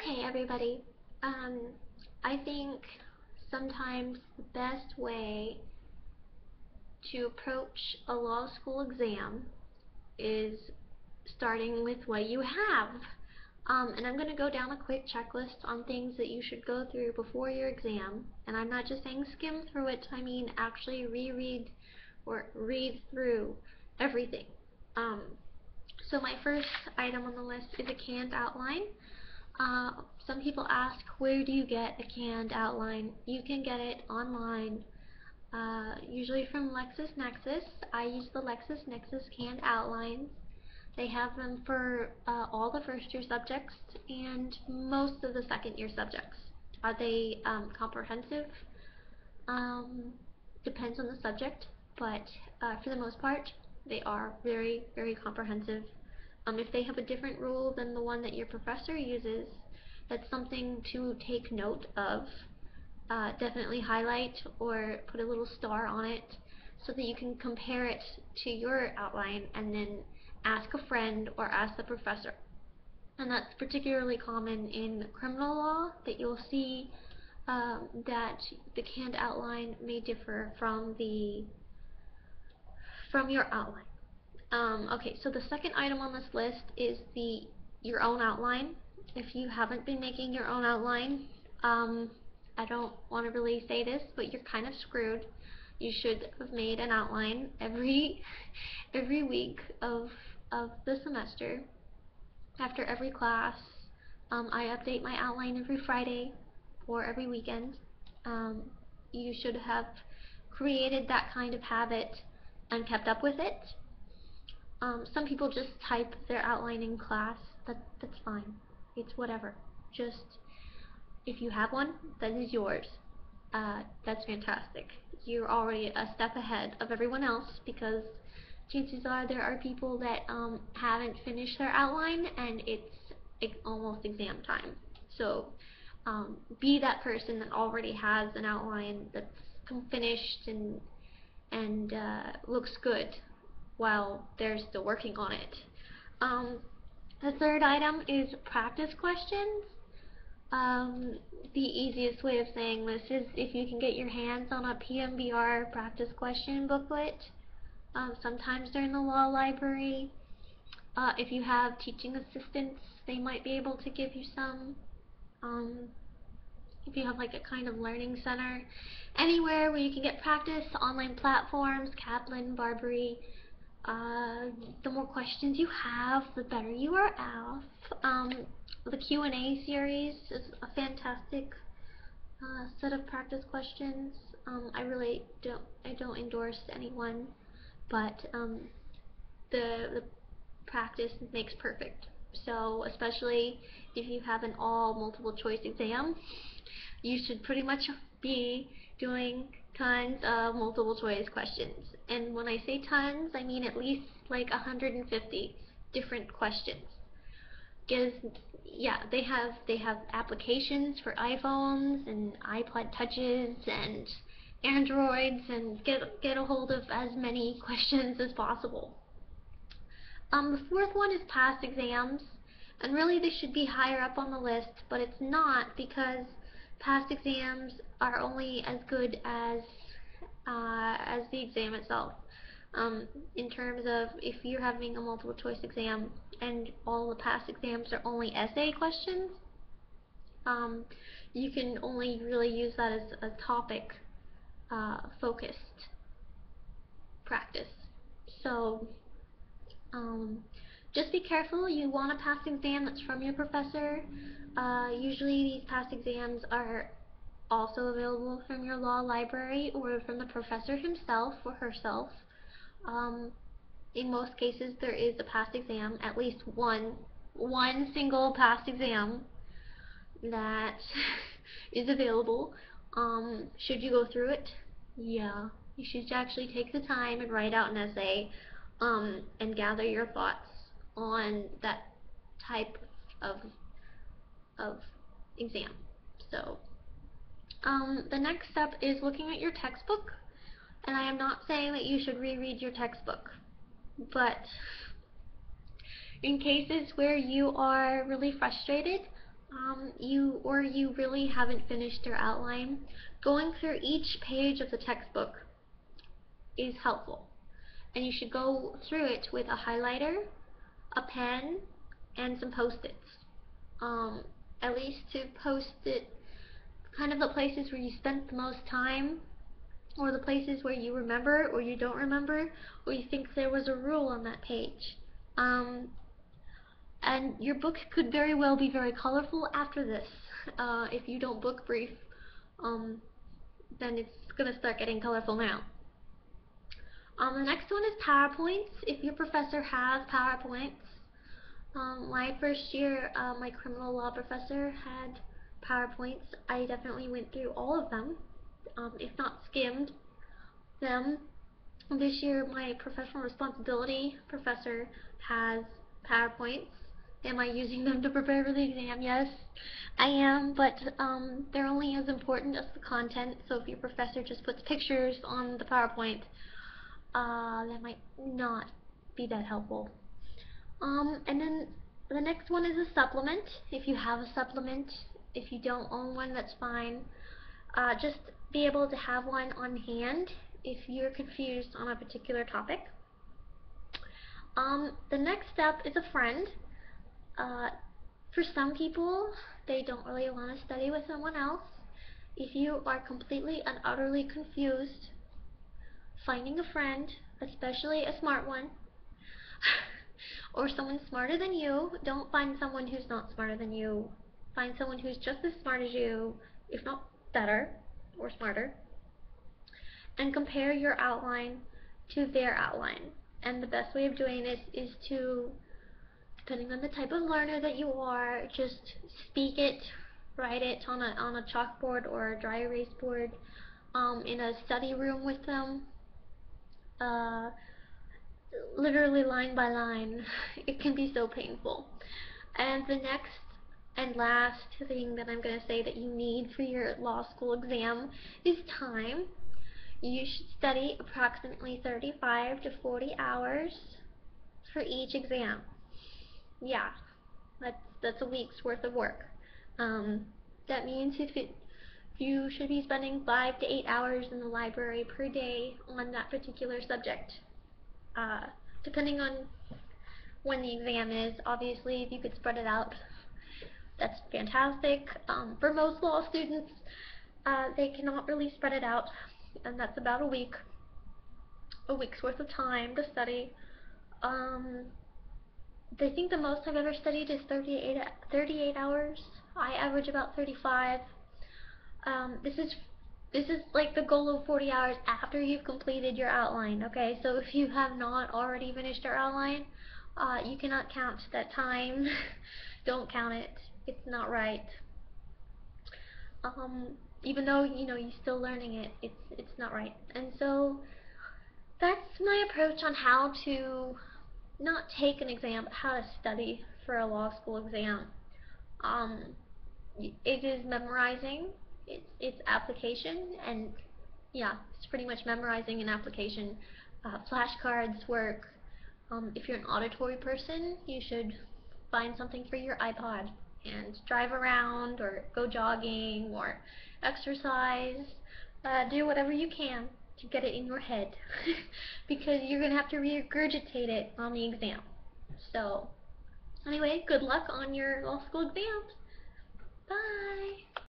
Okay, everybody. Um, I think sometimes the best way to approach a law school exam is starting with what you have. And I'm going to go down a quick checklist on things that you should go through before your exam. And I'm not just saying skim through it, I mean actually reread or read through everything. Um, so my first item on the list is a canned outline. Some people ask, where do you get a canned outline? You can get it online, usually from LexisNexis. I use the LexisNexis canned outlines. They have them for all the first year subjects and most of the second year subjects. Are they comprehensive? Depends on the subject, but for the most part, they are very, very comprehensive. If they have a different rule than the one that your professor uses, that's something to take note of. Definitely highlight or put a little star on it so that you can compare it to your outline and then ask a friend or ask the professor. And that's particularly common in criminal law, that you'll see that the canned outline may differ from your outline. Okay, so the second item on this list is your own outline. If you haven't been making your own outline, I don't want to really say this, but you're kind of screwed. You should have made an outline every week of the semester. After every class, I update my outline every Friday or every weekend. You should have created that kind of habit and kept up with it. Some people just type their outline in class. That's fine. It's whatever. Just if you have one, that is yours. That's fantastic. You're already a step ahead of everyone else because chances are there are people that haven't finished their outline and it's almost exam time. So be that person that already has an outline that's finished and looks good while they're still working on it. The third item is practice questions. The easiest way of saying this is if you can get your hands on a PMBR practice question booklet. Sometimes they're in the law library. If you have teaching assistants, they might be able to give you some. If you have like a kind of learning center, anywhere where you can get practice, online platforms, Kaplan, Barbary, the more questions you have, the better you are off. The Q&A series is a fantastic set of practice questions. I don't endorse anyone, but the practice makes perfect. So especially if you have an all multiple choice exam, you should pretty much be doing tons of multiple choice questions. And when I say tons, I mean at least like 150 different questions. Because yeah, they have applications for iPhones and iPod touches and Androids, and get a hold of as many questions as possible. The fourth one is past exams, and really this should be higher up on the list, but it's not because past exams are only as good as the exam itself. In terms of if you're having a multiple choice exam and all the past exams are only essay questions, you can only really use that as a topic focused practice. So just be careful. You want a past exam that's from your professor. Usually these past exams are also available from your law library or from the professor himself or herself. In most cases there is a past exam, at least one single past exam that is available. Should you go through it? Yeah, you should actually take the time and write out an essay and gather your thoughts on that type of exam. So the next step is looking at your textbook, and I am not saying that you should reread your textbook, but in cases where you are really frustrated, you really haven't finished your outline, going through each page of the textbook is helpful. And you should go through it with a highlighter, a pen, and some post-its. Um, at least to post it kind of the places where you spent the most time, or the places where you remember or you don't remember, or you think there was a rule on that page. Um, and your book could very well be very colorful after this. If you don't book brief, um, then it's gonna start getting colorful now. The next one is PowerPoints. If your professor has PowerPoints, my first year, my criminal law professor had PowerPoints. I definitely went through all of them, if not skimmed them. This year, my professional responsibility professor has PowerPoints. Am I using them to prepare for the exam? Yes, I am, but they're only as important as the content. So if your professor just puts pictures on the PowerPoint, that might not be that helpful. And then the next one is a supplement. If you have a supplement, if you don't own one, that's fine. Just be able to have one on hand if you're confused on a particular topic. The next step is a friend. Uh, for some people, they don't really want to study with someone else. If you are completely and utterly confused, finding a friend, especially a smart one, or someone smarter than you. Don't find someone who's not smarter than you. Find someone who's just as smart as you, if not better or smarter, and compare your outline to their outline. And the best way of doing this is to, depending on the type of learner that you are, just speak it, write it on a chalkboard or a dry erase board, in a study room with them. Uh, Literally line by line. It can be so painful. And the next and last thing that I'm going to say that you need for your law school exam is time. You should study approximately 35 to 40 hours for each exam. Yeah, that's a week's worth of work. That means you should be spending 5 to 8 hours in the library per day on that particular subject. Uh, Depending on when the exam is, obviously, if you could spread it out, that's fantastic. For most law students, they cannot really spread it out, and that's about a week's worth of time to study. I think the most I've ever studied is 38 hours. I average about 35. This is like the goal of 40 hours after you've completed your outline, okay? So if you have not already finished your outline, you cannot count that time. Don't count it. It's not right. Even though, you know, you're still learning it, it's not right. And so that's my approach on how to not take an exam, but how to study for a law school exam. Um, it is memorizing, it's application, and yeah, it's pretty much memorizing and application. Flashcards work. If you're an auditory person, you should find something for your iPod and drive around or go jogging or exercise. Do whatever you can to get it in your head because you're going to have to regurgitate it on the exam. So, anyway, good luck on your law school exams.